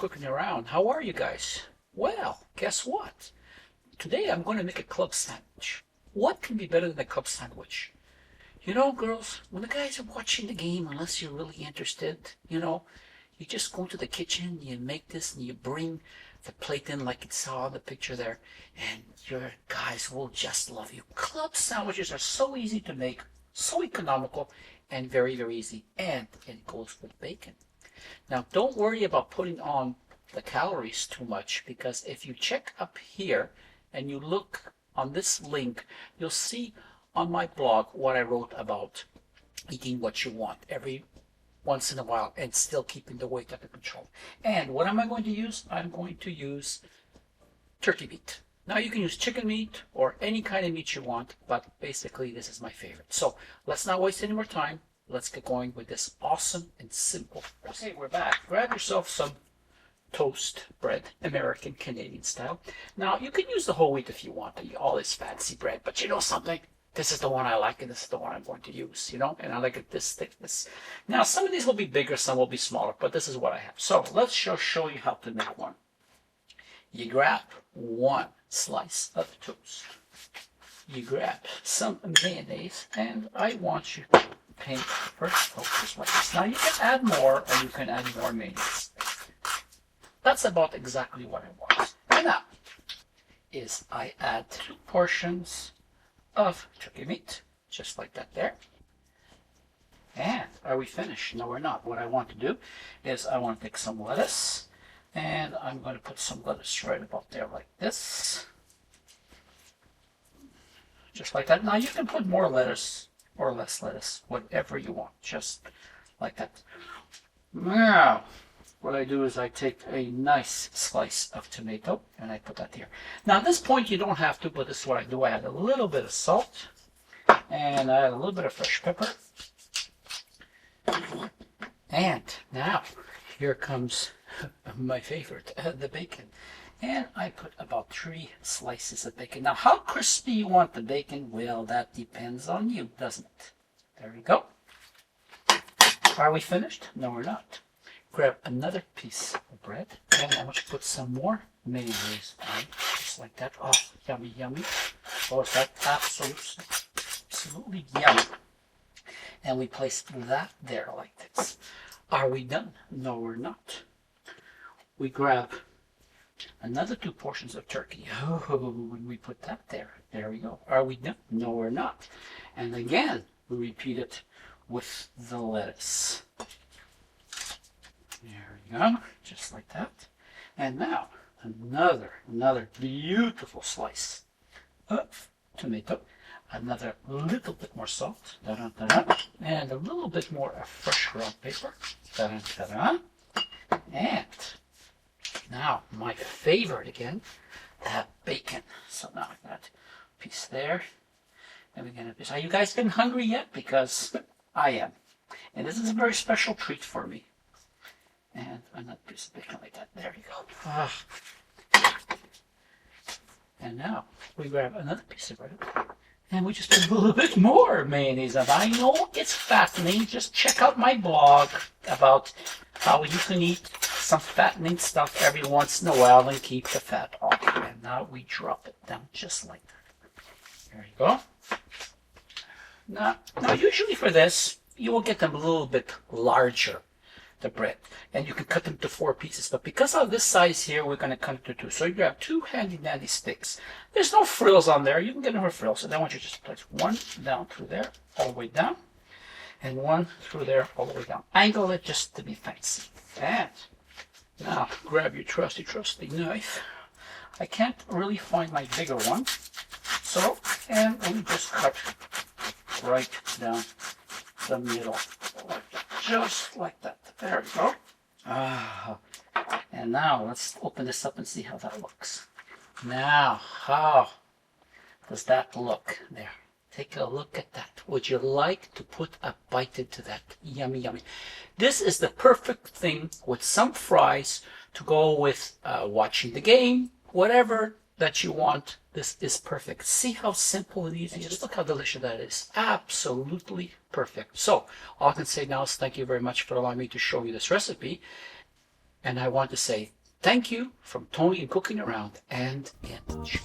cooking around. How are you guys? Well, guess what? Today I'm going to make a club sandwich. What can be better than a club sandwich? You know, girls, when the guys are watching the game, unless you're really interested, you just go to the kitchen, you make this, and you bring the plate in like you saw in the picture there, and your guys will just love you. Club sandwiches are so easy to make, so economical, and very, very easy. And it goes with bacon. Now, don't worry about putting on the calories too much, because if you check up here and you look on this link, you'll see on my blog what I wrote about eating what you want every once in a while and still keeping the weight under control. And what am I going to use? I'm going to use turkey meat. Now you can use chicken meat or any kind of meat you want, but basically this is my favorite. So let's not waste any more time. Let's get going with this awesome and simple recipe. Okay, we're back. Grab yourself some toast bread, American Canadian style. Now you can use the whole wheat if you want, all this fancy bread, but you know something? This is the one I like, and this is the one I'm going to use, and I like it this thickness. Now, some of these will be bigger, some will be smaller, but this is what I have. So let's show you how to make one. You grab one slice of toast. You grab some mayonnaise, and I want you to paint first just like this. Now, you can add more, or you can add more mayonnaise. That's about exactly what I want. And now is I add 2 portions of turkey meat, just like that there. And are we finished? No, we're not. What I want to do is I want to take some lettuce, and I'm going to put some lettuce right about there like this. Just like that. Now you can put more lettuce or less lettuce, whatever you want, just like that. Now, what I do is I take a nice slice of tomato and I put that here. Now at this point you don't have to, but this is what I do. I add a little bit of salt and I add a little bit of fresh pepper. And now here comes my favorite, the bacon. And I put about 3 slices of bacon. Now how crispy you want the bacon, well, that depends on you, doesn't it? There we go. Are we finished? No, we're not. Grab another piece of bread, and I want you to put some more mayonnaise on, just like that. Oh, yummy, yummy. Oh, is that absolutely yummy. And we place that there like this. Are we done? No, we're not. We grab another 2 portions of turkey. Oh, and we put that there. There we go. Are we done? No, we're not. And again, we repeat it with the lettuce. There we go, just like that. And now, another beautiful slice of tomato. Another little bit more salt. And a little bit more of fresh ground paper. And now, my favorite again, that bacon. So now that piece there. And we're gonna. Are you guys getting hungry yet? Because I am. And this is a very special treat for me. And another piece of bacon like that. There you go. Ah. And now we grab another piece of bread. And we just put a little bit more mayonnaise on. I know it's fattening. Just check out my blog about how you can eat some fattening stuff every once in a while and keep the fat off. And now we drop it down just like that. There you go. Now usually for this, you will get them a little bit larger, the bread, and you can cut them to 4 pieces, but because of this size here, we're going to cut it to 2. So you grab 2 handy dandy sticks. There's no frills on there. You can get them for frills. And then I want you to just place 1 down through there, all the way down, and 1 through there, all the way down. Angle it just to be fancy. And now grab your trusty knife. I can't really find my bigger one, and we just cut right down the middle, just like that. There we go. And now let's open this up and see how that looks. Now, how does that look? There. Take a look at that. Would you like to put a bite into that? Yummy, yummy. This is the perfect thing with some fries to go with watching the game, whatever that you want. This is perfect. See how simple and easy it is? Just look how delicious that is. Absolutely perfect. So all I can say now is thank you very much for allowing me to show you this recipe. And I want to say thank you from Tony and Cooking Around and Ange.